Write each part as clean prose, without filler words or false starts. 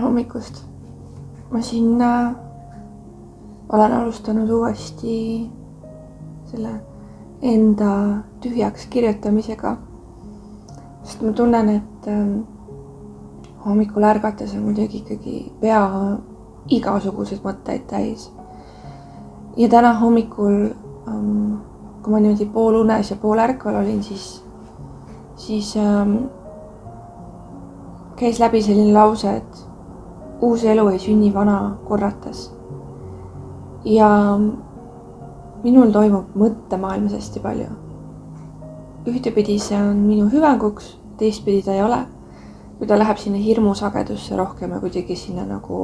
hommikust! Ma siin olen alustanud uuesti selle enda tühjaks kirjutamisega, sest ma tunnen, et hommikul ärgates on muidugi ikkagi pea igasuguseid mõtteid täis. Ja täna hommikul, kui ma niimoodi poolunes ja poolärkval olin, siis käis läbi selline lause, et uus elu ei sünni vana korrates. Ja minul toimub mõttemaailmas hästi palju. Ühtepidi see on minu hüvanguks, teistpidi ta ei ole. Kui ta läheb sinna hirmusagedusse rohkem ja kuidagi sinna nagu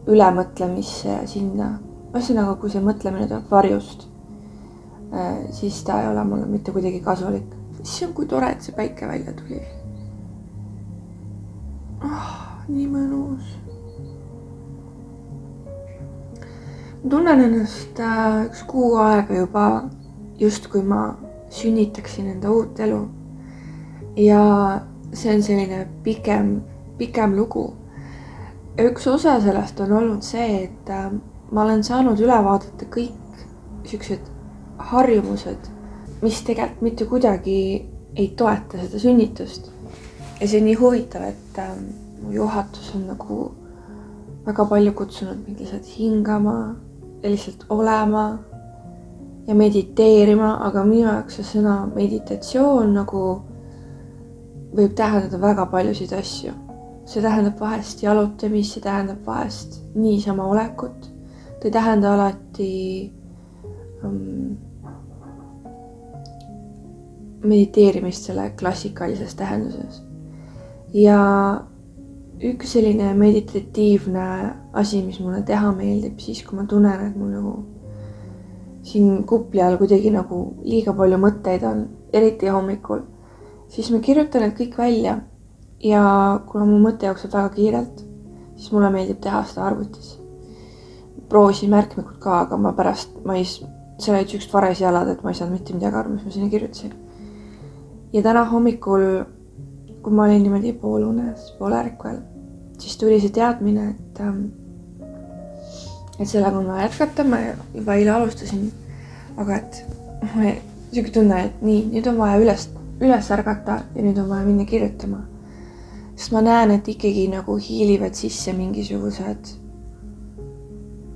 ülemõtlemisse ja sinna. Ühesõnaga, kui see mõtlemine tuleb varjust, siis ta ei ole mulle mitte kuidagi kasulik. See on kui tore, et see päike välja tuli. Nii mõnus. Ma tunnen ennast üks kuu aega juba, just kui ma sünnitaksin enda uut elu. Ja see on selline pikem lugu. Ja üks osa sellest on olnud see, et ma olen saanud üle vaadata kõik sellised harjumused, mis tegelikult mitte kuidagi ei toeta seda sünnitust. Ja see on nii huvitav, et mu juhatus on nagu väga palju kutsunud mind lihtsalt hingama ja lihtsalt olema ja mediteerima, aga minu jaoks see sõna meditatsioon nagu võib tähendada väga paljusid asju. See tähendab vahest jalutamist, see tähendab vahest niisama olekut. Ta ei tähenda alati mediteerimist selle klassikalises tähenduses. Ja üks selline meditatiivne asi, mis mulle teha meeldib siis, kui ma tunnen, et mul nagu siin kupli all kuidagi nagu liiga palju mõtteid on, eriti hommikul, siis ma kirjutan need kõik välja. Ja kuna mu mõte jookseb väga kiirelt, siis mulle meeldib teha seda arvutis. Proovisin märkmikud ka, aga see oli üks vares jalad, et ma ei saanud mitte midagi aru, mis ma sinna kirjutasin. Ja täna hommikul, kui ma olin niimoodi poolunes, poolärkvel, siis tuli see teadmine, et sellega on vaja jätkata. Ma juba eile alustasin, aga selline tunne, et nii, nüüd on vaja üles ärgata ja nüüd on vaja minna kirjutama. Sest ma näen, et ikkagi nagu hiilivad sisse mingisugused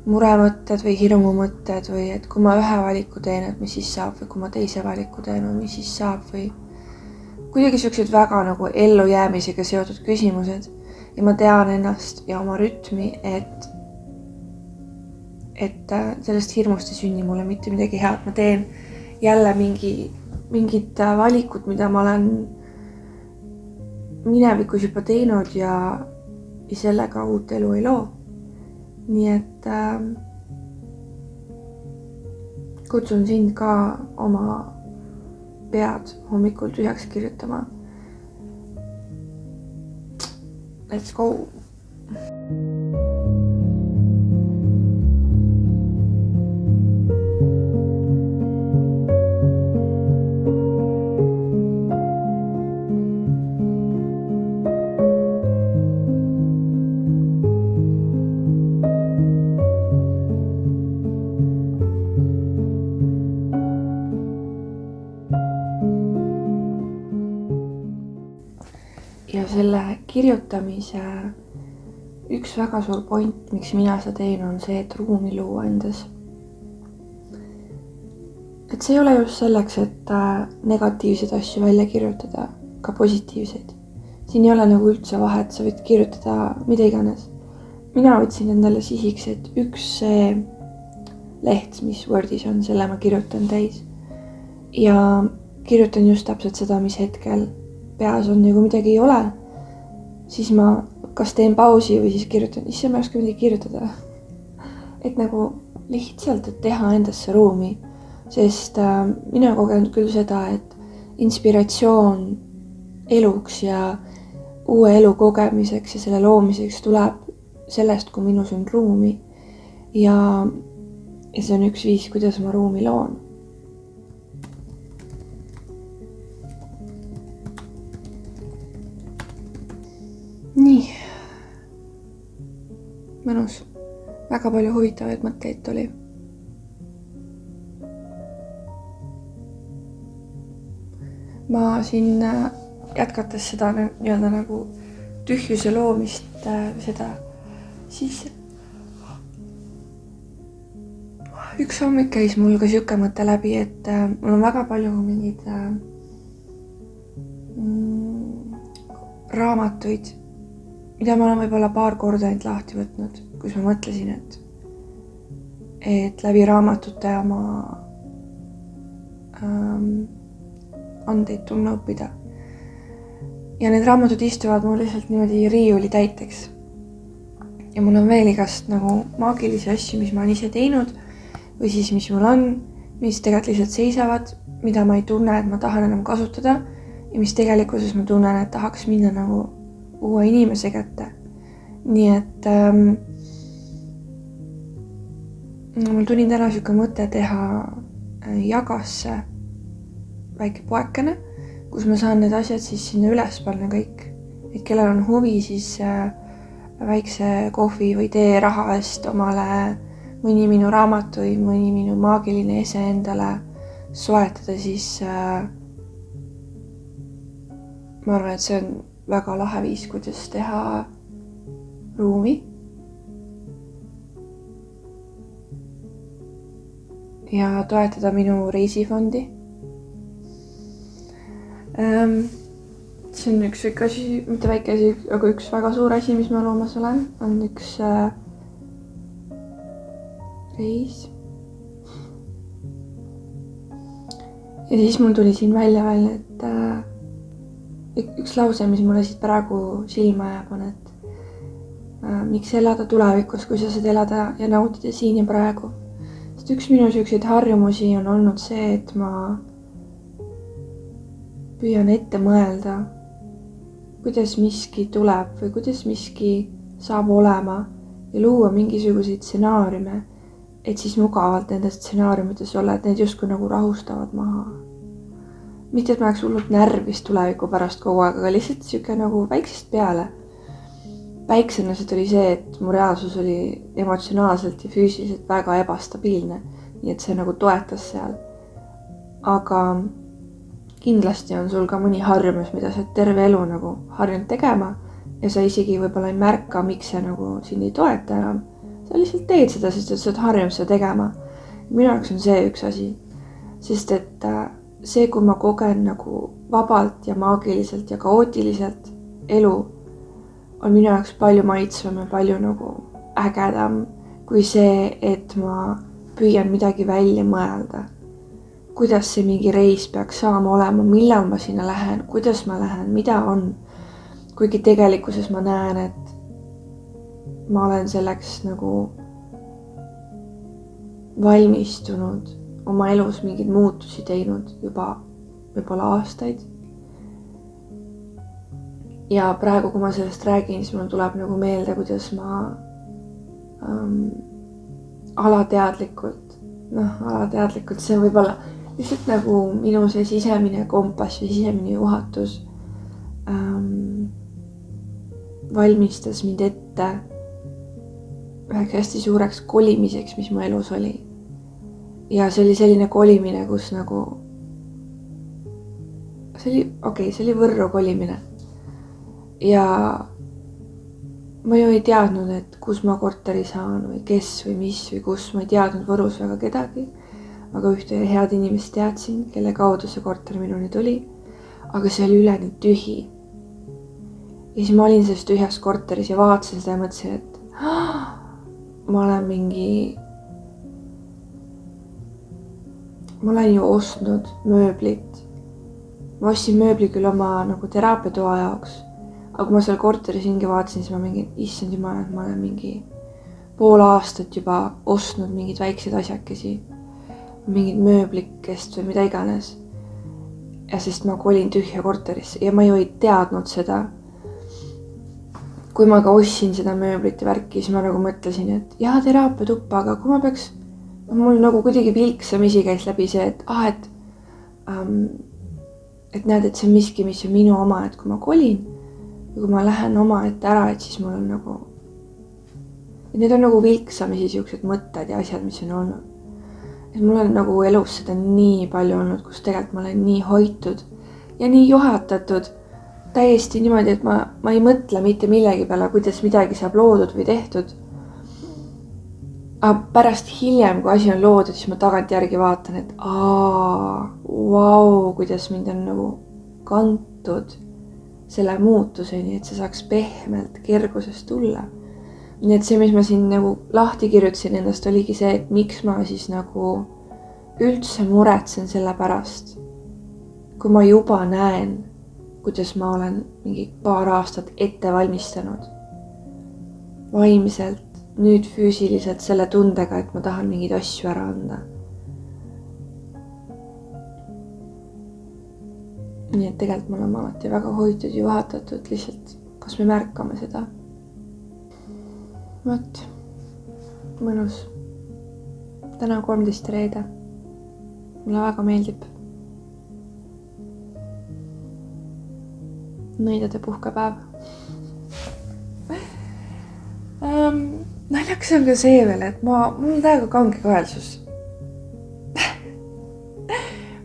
muremõtted või hirmumõtted või et kui ma ühe valiku teen, et mis siis saab või kui ma teise valiku teen, mis siis saab või kuidagi sellised väga nagu ellujäämisega seotud küsimused. Ja ma tean ennast ja oma rütmi, et sellest hirmust ei sünni mulle mitte midagi head. Ma teen jälle mingit valikut, mida ma olen minevikus juba teinud ja sellega uut elu ei loo. Nii et kutsun sind ka oma pead hommikul tühjaks kirjutama. Let's go! Ja selle kirjutamise üks väga suur point, miks mina seda teen, on see, et ruumi luua endas. Et see ei ole just selleks, et negatiivseid asju välja kirjutada, ka positiivseid. Siin ei ole nagu üldse vahet, sa võid kirjutada mida iganes. Mina võtsin endale sihiks, et üks see leht, mis Wordis on, selle ma kirjutan täis. Ja kirjutan just täpselt seda, mis hetkel peas on ja kui midagi ei ole, siis ma kas teen pausi või siis kirjutan, isse ma ei oska midagi kirjutada. Et nagu lihtsalt, et teha endasse ruumi, sest mina kogenud küll seda, et inspiratsioon eluks ja uue elu kogemiseks ja selle loomiseks tuleb sellest, kui minus on ruumi ja see on üks viis, kuidas ma ruumi loon. Nii, mõnus. Väga palju huvitavaid mõtteid oli. Ma siin jätkates seda nii-öelda nagu tühjuse loomist, seda siis üks hommik käis mul ka siuke mõte läbi, et mul on väga palju mingid raamatuid, mida ma olen võib-olla paar korda ainult lahti võtnud, kus ma mõtlesin, et läbi raamatute oma andeid tundma õppida. Ja need raamatud istuvad mul lihtsalt niimoodi riiuli täiteks. Ja mul on veel igast nagu maagilisi asju, mis ma olen ise teinud või siis mis mul on, mis tegelikult lihtsalt seisavad, mida ma ei tunne, et ma tahan enam kasutada ja mis tegelikkuses ma tunnen, et tahaks minna nagu uue inimese kätte. Nii et mul tuli täna siuke mõte teha jagasse väike poekene, kus ma saan need asjad siis sinna üles panna kõik. Et kellel on huvi, siis väikse kohvi või tee raha eest omale mõni minu raamatu või mõni minu maagiline ese endale soetada, siis ma arvan, et see on väga lahe viis, kuidas teha ruumi. Ja toetada minu reisifondi. See on üks väike asi, mitte väike asi, aga üks väga suur asi, mis ma loomas olen, on üks reis. Ja siis mul tuli siin välja veel, et üks lause, mis mulle siit praegu silma jääb, on, et miks elada tulevikus, kui sa saad elada ja nautida siin ja praegu. Sest üks minu selliseid harjumusi on olnud see, et ma püüan ette mõelda, kuidas miski tuleb või kuidas miski saab olema ja luua mingisuguseid stsenaariume, et siis mugavalt nende stsenaariumites olla, et need justkui nagu rahustavad maha. Mitte, et ma oleks hullult närvis tuleviku pärast kogu aeg, aga lihtsalt siuke nagu väiksest peale. Väiksena see oli see, et mu reaalsus oli emotsionaalselt ja füüsiliselt väga ebastabiilne, nii et see nagu toetas seal. Aga kindlasti on sul ka mõni harjumus, mida sa terve elu nagu harjunud tegema ja sa isegi võib-olla ei märka, miks see nagu sind ei toeta enam. Sa lihtsalt teed seda, sest et sa oled harjunud seda tegema. Minu jaoks on see üks asi, sest et see, kui ma kogen nagu vabalt ja maagiliselt ja kaootiliselt elu, on minu jaoks palju maitsvam ja palju nagu ägedam kui see, et ma püüan midagi välja mõelda. Kuidas see mingi reis peaks saama olema, millal ma sinna lähen, kuidas ma lähen, mida on. Kuigi tegelikkuses ma näen, et ma olen selleks nagu valmistunud, oma elus mingeid muutusi teinud juba võib-olla aastaid. Ja praegu, kui ma sellest räägin, siis mul tuleb nagu meelde, kuidas ma alateadlikult, see on võib-olla lihtsalt nagu minu see sisemine kompass või sisemine juhatus valmistas mind ette üheks hästi suureks kolimiseks, mis mu elus oli. Ja see oli selline kolimine, kus nagu see oli Võrru kolimine. Ja ma ju ei teadnud, et kus ma korteri saan või kes või mis või kus, ma ei teadnud Võrus väga kedagi. Aga ühte head inimest teadsin, kelle kaudu see korter minuni tuli, aga see oli üleni tühi. Ja siis ma olin selles tühjas korteris ja vaatasin seda ja mõtlesin, et ma olen ju ostnud mööblit. Ma ostsin mööbli küll oma nagu teraapiatoa jaoks, aga kui ma seal korteris hingi vaatasin, siis ma issand jumal, et ma olen mingi pool aastat juba ostnud mingeid väikseid asjakesi. Mingid mööblikest või mida iganes. Ja sest ma kolin tühja korterisse ja ma ju ei teadnud seda. Kui ma ka ostsin seda mööblit ja värki, siis ma nagu mõtlesin, et jaa, teraapiatuppa, aga kui ma peaks, mul nagu kuidagi vilksamisi käis läbi see, et näed, et see on miski, mis on minu oma, et kui ma kolin või kui ma lähen oma ette ära, et siis mul on nagu. ja need on nagu vilksamisi siuksed mõtted ja asjad, mis on olnud. Et mul on nagu elus seda nii palju olnud, kus tegelikult ma olen nii hoitud ja nii juhatatud täiesti niimoodi, et ma ei mõtle mitte millegi peale, kuidas midagi saab loodud või tehtud. Aga pärast hiljem, kui asi on loodud, siis ma tagantjärgi vaatan, et vau, kuidas mind on nagu kantud selle muutuseni, et see saaks pehmelt kergusest tulla. Nii et see, mis ma siin nagu lahti kirjutasin endast, oligi see, et miks ma siis nagu üldse muretsen selle pärast, kui ma juba näen, kuidas ma olen mingi paar aastat ette valmistanud. Vaimselt, nüüd füüsiliselt selle tundega, et ma tahan mingeid asju ära anda. Nii et tegelikult me oleme alati väga hoitud ja juhatatud, lihtsalt kas me märkame seda. Vot, mõnus. Täna on 13 reede. Mulle väga meeldib. Nõidade puhkepäev. Naljaks on ka see veel, et mul on täiega kange kaelsus.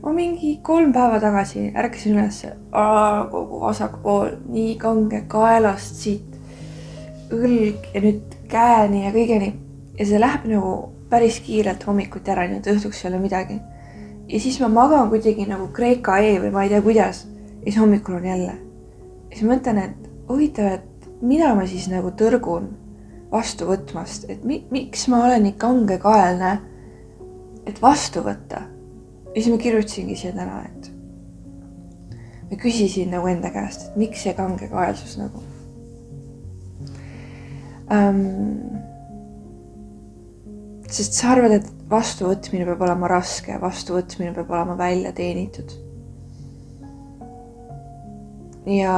Ma mingi 3 päeva tagasi ärkasin üles kogu vasak pool, nii kange kaelast siit, õlg ja nüüd käeni ja kõigeni. Ja see läheb nagu päris kiirelt hommikuti ära, nii et õhtuks ei ole midagi. Ja siis ma magan kuidagi nagu Kreeka või ma ei tea kuidas. Ja siis hommikul on jälle. Ja siis mõtlen, et huvitav, et mida ma siis nagu tõrgun vastu võtmast, et miks ma olen nii kange kaelne, et vastu võtta. Ja siis ma kirjutasingi siia täna, et ma küsisin nagu enda käest, et miks see kange kaelsus nagu. Sest sa arvad, et vastuvõtmine peab olema raske, vastuvõtmine peab olema välja teenitud. Ja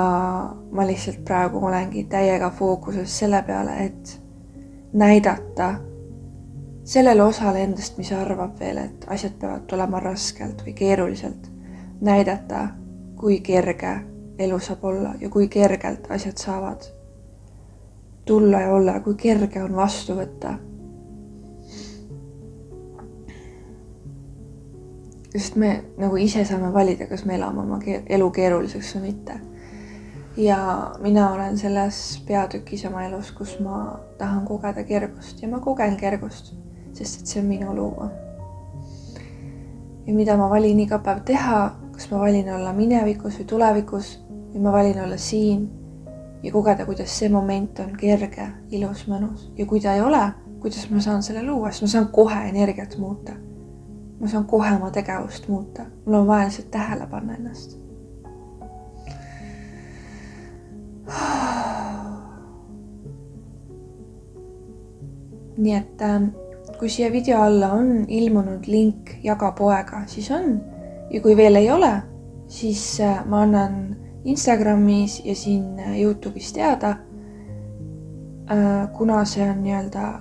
ma lihtsalt praegu olengi täiega fookuses selle peale, et näidata sellele osale endast, mis arvab veel, et asjad peavad tulema raskelt või keeruliselt. Näidata, kui kerge elu saab olla ja kui kergelt asjad saavad tulla ja olla, kui kerge on vastu võtta. Sest me nagu ise saame valida, kas me elame oma elu keeruliseks või mitte. Ja mina olen selles peatükis oma elus, kus ma tahan kogeda kergust ja ma kogen kergust, sest et see on minu lugu. Ja mida ma valin iga päev teha, kas ma valin olla minevikus või tulevikus või ma valin olla siin ja kogeda, kuidas see moment on kerge, ilus, mõnus. Ja kui ta ei ole, kuidas ma saan selle luua, sest ma saan kohe energiat muuta. Ma saan kohe oma tegevust muuta. Mul on vaja lihtsalt tähele panna ennast. Nii et kui siia video alla on ilmunud link Jaga poega, siis on. Ja kui veel ei ole, siis ma annan Instagramis ja siin YouTube'is teada, kuna see on nii-öelda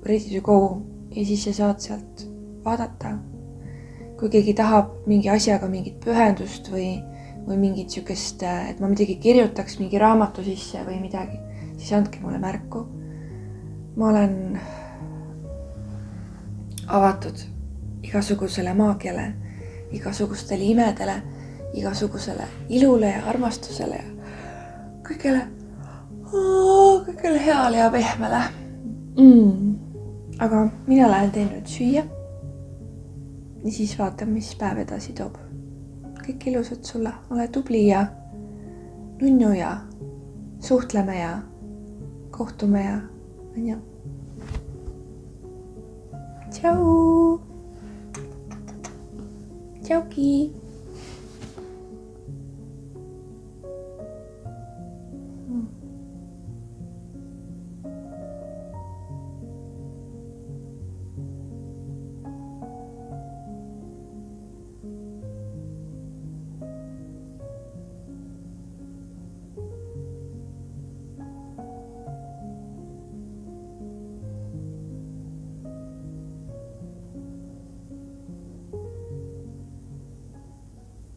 ready to go ja siis sa saad sealt vaadata. Kui keegi tahab mingi asjaga mingit pühendust või mingit sükest, et ma midagi kirjutaks mingi raamatu sisse või midagi, siis andke mulle märku. Ma olen avatud igasugusele maagiale, igasugustele imedele, igasugusele ilule ja armastusele ja kõigele heale ja pehmele. Aga mina lähen teen nüüd süüa ja siis vaatan, mis päev edasi toob. Kõik ilusad sulle, ole tubli ja nunnu ja suhtleme ja kohtume ja onju. Tšau! Tšauki!